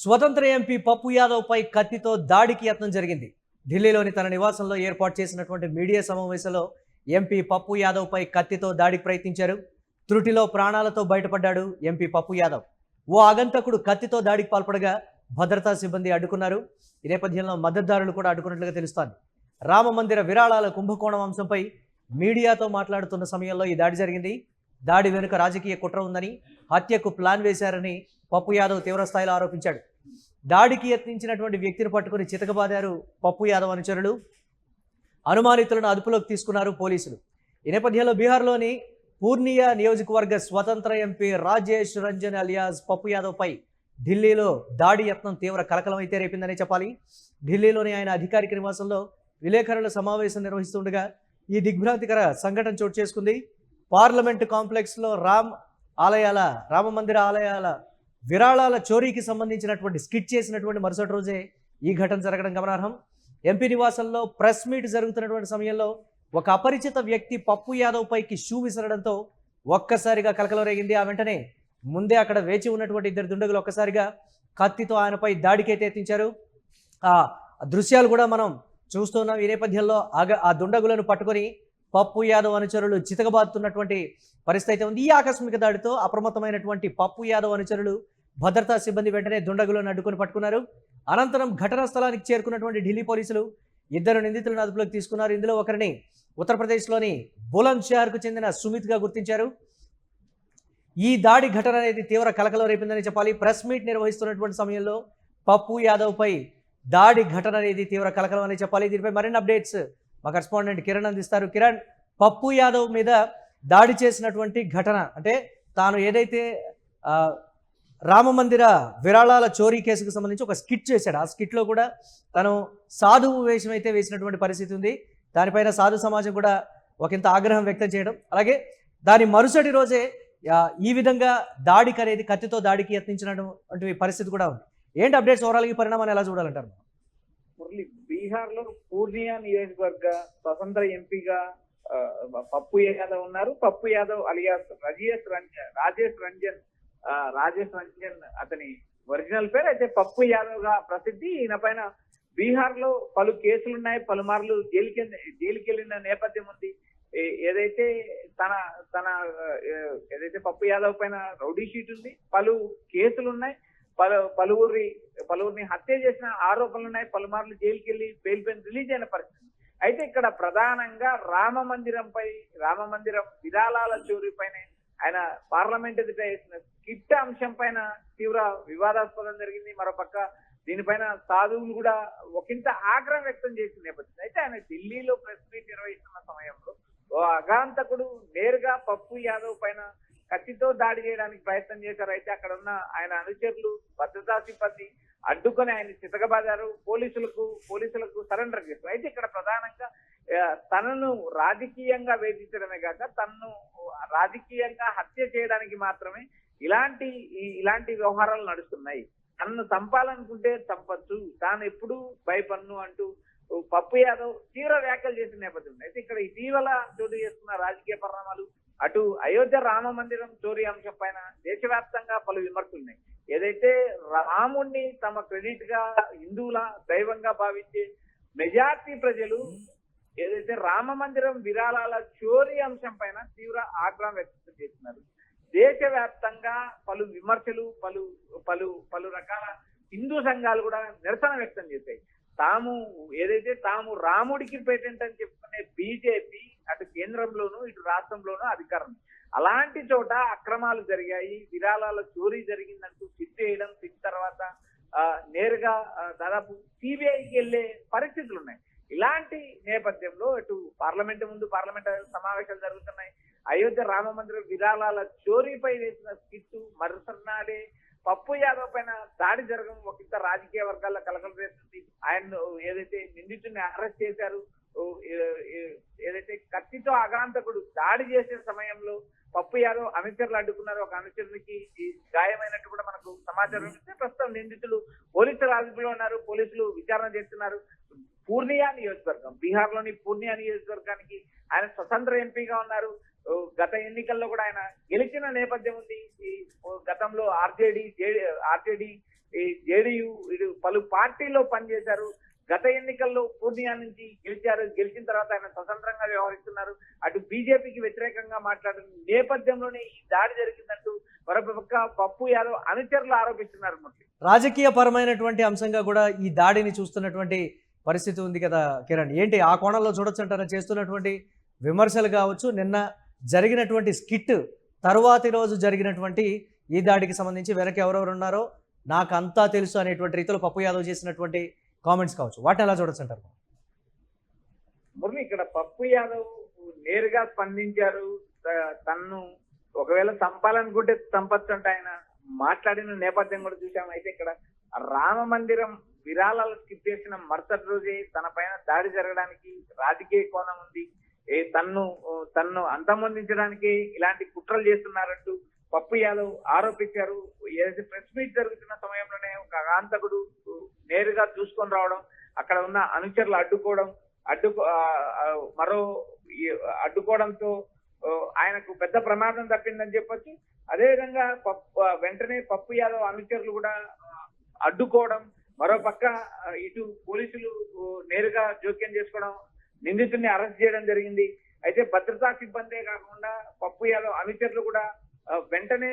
స్వతంత్ర ఎంపీ పప్పు యాదవ్ పై కత్తితో దాడికి యత్నం జరిగింది. ఢిల్లీలోని తన నివాసంలో ఏర్పాటు చేసినటువంటి మీడియా సమావేశంలో ఎంపీ పప్పు యాదవ్ పై కత్తితో దాడికి ప్రయత్నించారు. త్రుటిలో ప్రాణాలతో బయటపడ్డాడు ఎంపీ పప్పు యాదవ్. ఓ ఆగంతకుడు కత్తితో దాడికి పాల్పడగా భద్రతా సిబ్బంది అడ్డుకున్నారు. ఈ నేపథ్యంలో మద్దతుదారులు కూడా అడ్డుకున్నట్లుగా తెలుస్తోంది. రామ మందిర విరాళాల కుంభకోణం అంశంపై మీడియాతో మాట్లాడుతున్న సమయంలో ఈ దాడి జరిగింది. దాడి వెనుక రాజకీయ కుట్ర ఉందని, హత్యకు ప్లాన్ వేశారని పప్పు యాదవ్ తీవ్రస్థాయిలో ఆరోపించాడు. దాడికి యత్నించినటువంటి వ్యక్తిని పట్టుకుని చితకబాదారు పప్పు యాదవ్ అనుచరులు. అనుమానితులను అదుపులోకి తీసుకున్నారు పోలీసులు. ఈ నేపథ్యంలో బీహార్లోని పూర్నియా నియోజకవర్గ స్వతంత్ర ఎంపీ రాజేష్ రంజన్ అలియాస్ పప్పు యాదవ్ పై ఢిల్లీలో దాడి యత్నం తీవ్ర కలకలం అయితే రేపిందనే చెప్పాలి. ఢిల్లీలోని ఆయన అధికారిక నివాసంలో విలేకరుల సమావేశం నిర్వహిస్తుండగా ఈ దిగ్భ్రాంతికర సంఘటన చోటు చేసుకుంది. పార్లమెంటు కాంప్లెక్స్లో రామ మందిర ఆలయాల విరాళాల చోరీకి సంబంధించినటువంటి స్కిట్ చేసినటువంటి మరుసటి రోజే ఈ ఘటన జరగడం గమనార్హం. ఎంపీ నివాసంలో ప్రెస్ మీట్ జరుగుతున్నటువంటి సమయంలో ఒక అపరిచిత వ్యక్తి పప్పు యాదవ్ పైకి షూ విసరడంతో ఒక్కసారిగా కలకలం రేగింది. ఆ వెంటనే ముందే అక్కడ వేచి ఉన్నటువంటి ఇద్దరు దుండగులు ఒక్కసారిగా కత్తితో ఆయనపై దాడికైతే యత్నించారు. ఆ దృశ్యాలు కూడా మనం చూస్తున్నాం. ఈ నేపథ్యంలో ఆ దుండగులను పట్టుకొని పప్పు యాదవ్ అనుచరులు చితకబాదుతున్నటువంటి పరిస్థితి అయితే ఉంది. ఈ ఆకస్మిక దాడితో అప్రమత్తమైనటువంటి పప్పు యాదవ్ అనుచరులు భద్రతా సిబ్బంది వెంటనే దుండగులను అడ్డుకొని పట్టుకున్నారు. అనంతరం ఘటనా స్థలానికి చేరుకున్నటువంటి ఢిల్లీ పోలీసులు ఇద్దరు నిందితులను అదుపులోకి తీసుకున్నారు. ఇందులో ఒకరిని ఉత్తరప్రదేశ్లోని బులంద్ షహర్కు చెందిన సుమిత్గా గుర్తించారు. ఈ దాడి ఘటన అనేది తీవ్ర కలకలం రేపిందని చెప్పాలి. ప్రెస్ మీట్ నిర్వహిస్తున్నటువంటి సమయంలో పప్పు యాదవ్ పై దాడి ఘటన అనేది తీవ్ర కలకలం అని చెప్పాలి. దీనిపై మరిన్ని అప్డేట్స్ మా కరెస్పాండెంట్ కిరణ్ అందిస్తారు. కిరణ్, పప్పు యాదవ్ మీద దాడి చేసినటువంటి ఘటన అంటే తాను ఏదైతే రామమందిర విరాళాల చోరీ కేసుకు సంబంధించి ఒక స్కిట్ చేశాడు. ఆ స్కిట్లో కూడా తను సాధువు వేషం అయితే వేసినటువంటి పరిస్థితి ఉంది. దానిపైన సాధు సమాజం కూడా ఒకంత ఆగ్రహం వ్యక్తం చేయడం, అలాగే దాని మరుసటి రోజే ఈ విధంగా దాడికి అనేది కత్తితో దాడికి యత్నించినటువంటి పరిస్థితి కూడా ఉంది. ఏంటి అప్డేట్స్, ఓవరాల్ ఈ పరిణామాన్ని ఎలా చూడాలంటారు? మురళి, బీహార్ లో పూర్నియా నియోజకవర్గ స్వతంత్ర ఎంపీగా పప్పు యాదవ్ ఉన్నారు. పప్పు యాదవ్ అలియాస్ రాజేష్ రంజన్ అతని ఒరిజినల్ పేరు. అయితే పప్పు యాదవ్ గా ప్రసిద్ధి. ఈయన పైన బీహార్ లో పలు కేసులున్నాయి. పలుమార్లు జైలుకి వెళ్ళిన నేపథ్యం ఉంది. ఏదైతే ఏదైతే పప్పు యాదవ్ పైన రౌడీ షీట్ ఉంది, పలు కేసులున్నాయి, పలువురిని హత్య చేసిన ఆరోపణలు ఉన్నాయి, పలుమార్లు జైలుకి వెళ్ళి బెయిల్ పైన రిలీజ్ అయిన పరిస్థితి. అయితే ఇక్కడ ప్రధానంగా రామ మందిరం విరాళాల చోరీ పైన ఆయన పార్లమెంట్ ఎదుట వేసిన స్కిట్ అంశం పైన తీవ్ర వివాదాస్పదం జరిగింది. మరోపక్క దీనిపైన సాధువులు కూడా ఒకంత ఆగ్రహం వ్యక్తం చేసిన నేపథ్యం. అయితే ఆయన ఢిల్లీలో ప్రెస్ మీట్ నిర్వహిస్తున్న సమయంలో ఓ అగాంతకుడు నేరుగా పప్పు యాదవ్ పైన కత్తితో దాడి చేయడానికి ప్రయత్నం చేశారు. అయితే అక్కడ ఉన్న ఆయన అనుచరులు, భద్రతా సిబ్బంది అడ్డుకొని ఆయన చితకబాదారు. పోలీసులకు సరెండర్ చేశారు. అయితే ఇక్కడ ప్రధానంగా తనను రాజకీయంగా వేధించడమే కాక తనను రాజకీయంగా హత్య చేయడానికి మాత్రమే ఇలాంటి వ్యవహారాలు నడుస్తున్నాయి. తనను చంపాలనుకుంటే చంపచ్చు, తాను ఎప్పుడు భయపడను అంటూ పప్పు యాదవ్ తీవ్ర వ్యాఖ్యలు చేసిన నేపథ్యం. అయితే ఇక్కడ ఇటీవల చోటు చేస్తున్న రాజకీయ పరిణామాలు, అటు అయోధ్య రామ మందిరం చోరీ అంశం పైన దేశవ్యాప్తంగా పలు విమర్శలున్నాయి. ఏదైతే రాముణ్ణి తమ క్రెడిట్ గా హిందువుల దైవంగా భావించే మెజార్టీ ప్రజలు ఏదైతే రామ మందిరం విరాళాల చోరీ అంశం పైన తీవ్ర ఆగ్రహం వ్యక్తం చేస్తున్నారు. దేశవ్యాప్తంగా పలు విమర్శలు, పలు రకాల హిందూ సంఘాలు కూడా నిరసన వ్యక్తం చేశాయి. తాము రాముడికి పేటెంట్ అని చెప్పుకునే బీజేపీ అటు కేంద్రంలోనూ ఇటు రాష్ట్రంలోనూ అధికారం. అలాంటి చోట అక్రమాలు జరిగాయి, విరాళాల చోరీ జరిగిందంటూ సిట్ చేయడం, సిట్ తర్వాత నేరుగా దాదాపు సిబిఐకి వెళ్లే పరిస్థితులు ఉన్నాయి. ఇలాంటి నేపథ్యంలో ఇటు పార్లమెంట్ సమావేశాలు జరుగుతున్నాయి. అయోధ్య రామ మందిరం విరాళాల చోరీపై వేసిన స్కిట్ మరుసటి నాడే పప్పు యాదవ్ పైన దాడి జరగడం ఒకంత రాజకీయ వర్గాల్లో కలకలం రేస్తుంది. ఆయన ఏదైతే నిందితుడిని అరెస్ట్ చేశారు, ఏదైతే కత్తితో అగాంతకుడు దాడి చేసే సమయంలో పప్పు యాదవ్ అనుచరులు అడ్డుకున్నారు. ఒక అనుచరునికి గాయమైనట్టు కూడా మనకు సమాచారం ఇస్తే ప్రస్తుతం నిందితులు పోలీసుల అదుపులో ఉన్నారు. పోలీసులు విచారణ చేస్తున్నారు. పూర్నియా నియోజకవర్గం, బీహార్ లోని పూర్నియా నియోజకవర్గానికి ఆయన స్వతంత్ర ఎంపీగా ఉన్నారు. గత ఎన్నికల్లో కూడా ఆయన గెలిచిన నేపథ్యం ఉంది. ఈ గతంలో ఆర్జేడీ ఈ జేడీయూ ఇటు పలు పార్టీల్లో పనిచేశారు. గత ఎన్నికల్లో పూర్ణియా నుంచి గెలిచారు. గెలిచిన తర్వాత ఆయన స్వతంత్రంగా వ్యవహరిస్తున్నారు. అటు బీజేపీకి వ్యతిరేకంగా మాట్లాడిన నేపథ్యంలోనే ఈ దాడి జరిగిందంటూ మరొక పప్పు యాదవ్ అనుచరులు ఆరోపిస్తున్నారు. రాజకీయ పరమైనటువంటి అంశంగా కూడా ఈ దాడిని చూస్తున్నటువంటి పరిస్థితి ఉంది కదా కిరణ్, ఏంటి ఆ కోణంలో చూడొచ్చు అంటారా? చేస్తున్నటువంటి విమర్శలు కావచ్చు, నిన్న జరిగినటువంటి స్కిట్ తరువాతి రోజు జరిగినటువంటి ఈ దాడికి సంబంధించి వెనక ఎవరెవరు ఉన్నారో నాకు అంతా తెలుసు అనేటువంటి రీతిలో పప్పు యాదవ్ చేసినటువంటి కామెంట్స్ కావచ్చు, వాటిని ఎలా చూడొచ్చు అంటారు? మురళి, ఇక్కడ పప్పు యాదవ్ నేరుగా స్పందించారు. తన్ను ఒకవేళ చంపాలనుకుంటే చంపచ్చు అంటే ఆయన మాట్లాడిన నేపథ్యం కూడా చూసాం. అయితే ఇక్కడ రామ మందిరం విరాళాలు స్కిప్ చేసిన మరుసటి రోజే తన పైన దాడి జరగడానికి రాజకీయ కోణం ఉంది, తన్ను అంతమొందించడానికి ఇలాంటి కుట్రలు చేస్తున్నారంటూ పప్పు యాదవ్ ఆరోపించారు. ఏదైతే ప్రెస్ మీట్ జరుగుతున్న సమయంలోనే ఒక అగాంతకుడు నేరుగా చూసుకొని రావడం, అక్కడ ఉన్న అనుచరులు అడ్డుకోవడంతో ఆయనకు పెద్ద ప్రమాదం తప్పిందని చెప్పొచ్చు. అదేవిధంగా వెంటనే పప్పు యాదవ్ అనుచరులు కూడా అడ్డుకోవడం, మరో పక్క ఇటు పోలీసులు నేరుగా జోక్యం చేసుకోవడం, నిందితుడిని అరెస్ట్ చేయడం జరిగింది. అయితే భద్రతా సిబ్బందే కాకుండా పప్పు యాదవ్ అనుచరులు కూడా వెంటనే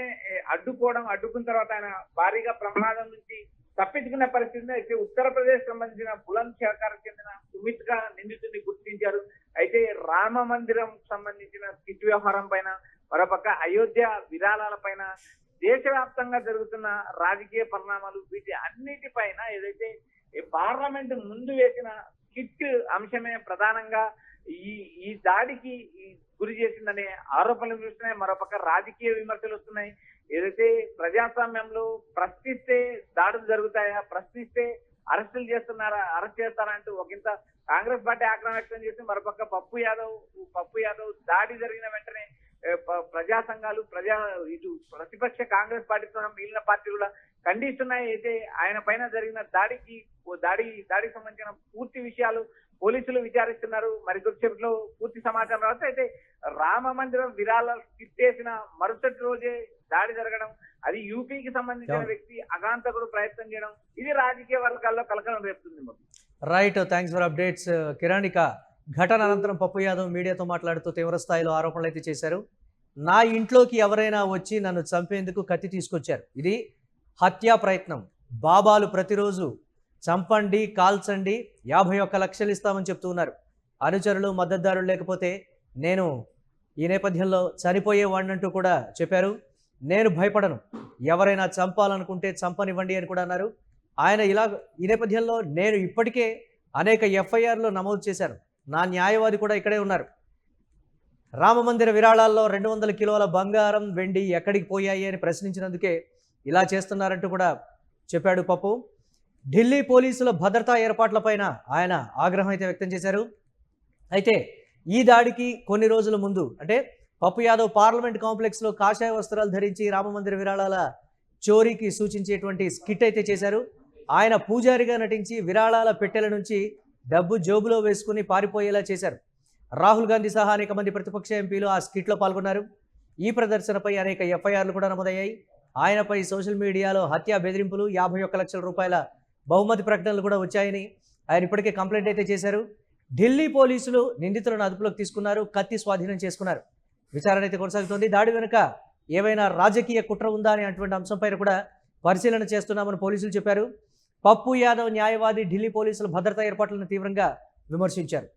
అడ్డుకున్న తర్వాత ఆయన భారీగా ప్రమాదం నుంచి తప్పించుకున్న పరిస్థితి. అయితే ఉత్తరప్రదేశ్ సంబంధించిన బులంద్ షహర్కు చెందిన సుమిత్ గా నిందితుడిని గుర్తించారు. అయితే రామ మందిరం సంబంధించిన స్కిట్ వ్యవహారం పైన, మరోపక్క అయోధ్య విరాళాల పైన, దేశవ్యాప్తంగా జరుగుతున్న రాజకీయ పరిణామాలు, వీటి అన్నిటిపైన ఏదైతే పార్లమెంట్ ముందు వేసిన స్కిట్ అంశమే ప్రధానంగా ఈ దాడికి గురి చేసిందనే ఆరోపణలు చూస్తున్నాయి. మరోపక్క రాజకీయ విమర్శలు వస్తున్నాయి. ఏదైతే ప్రజాస్వామ్యంలో ప్రశ్నిస్తే దాడులు జరుగుతాయా, ప్రశ్నిస్తే అరెస్ట్ చేస్తారా అంటూ ఒకంత కాంగ్రెస్ పార్టీ ఆగ్రహం వ్యక్తం చేసి, మరోపక్క పప్పు యాదవ్ దాడి జరిగిన వెంటనే ప్రజా సంఘాలు ఇటు ప్రతిపక్ష కాంగ్రెస్ పార్టీతో మిగిలిన పార్టీలు కూడా ఖండిస్తున్నాయి. అయితే ఆయన పైన జరిగిన దాడికి సంబంధించిన పూర్తి విషయాలు పోలీసులు విచారిస్తున్నారు. మరికొద్దిసేపట్లో పూర్తి సమాచారం రావచ్చు. అయితే రామ మందిరం విరాళాలు స్కిప్ చేసిన మరుసటి రోజే దాడి జరగడం, అది యూపీకి సంబంధించిన వ్యక్తి అగాంతకుడు ప్రయత్నం చేయడం, ఇది రాజకీయ వర్గాల్లో కలకలం రేపుతుంది. Right, thanks for updates Kiran. ఇక ఘటన అనంతరం పప్పు యాదవ్ మీడియాతో మాట్లాడుతూ తీవ్ర స్థాయిలో ఆరోపణలు అయితే చేశారు. నా ఇంట్లోకి ఎవరైనా వచ్చి నన్ను చంపేందుకు కత్తి తీసుకొచ్చారు, ఇది హత్యా ప్రయత్నం, బాబాలు ప్రతిరోజు చంపండి, కాల్చండి, 51 లక్షలు ఇస్తామని చెప్తూ ఉన్నారు. అనుచరులు మద్దతుదారులు లేకపోతే నేను ఈ నేపథ్యంలో చనిపోయేవాడినంటూ కూడా చెప్పారు. నేను భయపడను, ఎవరైనా చంపాలనుకుంటే చంపనివ్వండి అని కూడా అన్నారు. ఆయన ఈ నేపథ్యంలో నేను ఇప్పటికే అనేక ఎఫ్ఐఆర్లు నమోదు చేశాను, నా న్యాయవాది కూడా ఇక్కడే ఉన్నారు. రామమందిర విరాళాల్లో 200 కిలోల బంగారం, వెండి ఎక్కడికి పోయాయి అని ప్రశ్నించినందుకే ఇలా చేస్తున్నారంటూ కూడా చెప్పాడు పప్పు. ఢిల్లీ పోలీసుల భద్రతా ఏర్పాట్లపైన ఆయన ఆగ్రహం అయితే వ్యక్తం చేశారు. అయితే ఈ దాడికి కొన్ని రోజుల ముందు అంటే పప్పు యాదవ్ పార్లమెంట్ కాంప్లెక్స్లో కాషాయ వస్త్రాలు ధరించి రామమందిర విరాళాల చోరీకి సూచించేటువంటి స్కిట్ అయితే చేశారు. ఆయన పూజారిగా నటించి విరాళాల పెట్టెల నుంచి డబ్బు జోబులో వేసుకుని పారిపోయేలా చేశారు. రాహుల్ గాంధీ సహా అనేక మంది ప్రతిపక్ష ఎంపీలు ఆ స్కిట్లో పాల్గొన్నారు. ఈ ప్రదర్శనపై అనేక ఎఫ్ఐఆర్లు కూడా నమోదయ్యాయి. ఆయనపై సోషల్ మీడియాలో హత్య బెదిరింపులు, 51 లక్షల రూపాయల బహుమతి ప్రకటనలు కూడా వచ్చాయని ఆయన ఇప్పటికే కంప్లైంట్ అయితే చేశారు. ఢిల్లీ పోలీసులు నిందితులను అదుపులోకి తీసుకున్నారు, కత్తి స్వాధీనం చేసుకున్నారు. విచారణ అయితే కొనసాగుతోంది. దాడి వెనుక ఏవైనా రాజకీయ కుట్ర ఉందా అనే అటువంటి అంశంపై కూడా పరిశీలన చేస్తున్నామని పోలీసులు చెప్పారు. పప్పు యాదవ్ న్యాయవాది ఢిల్లీ పోలీసుల భద్రతా ఏర్పాట్లను తీవ్రంగా విమర్శించారు.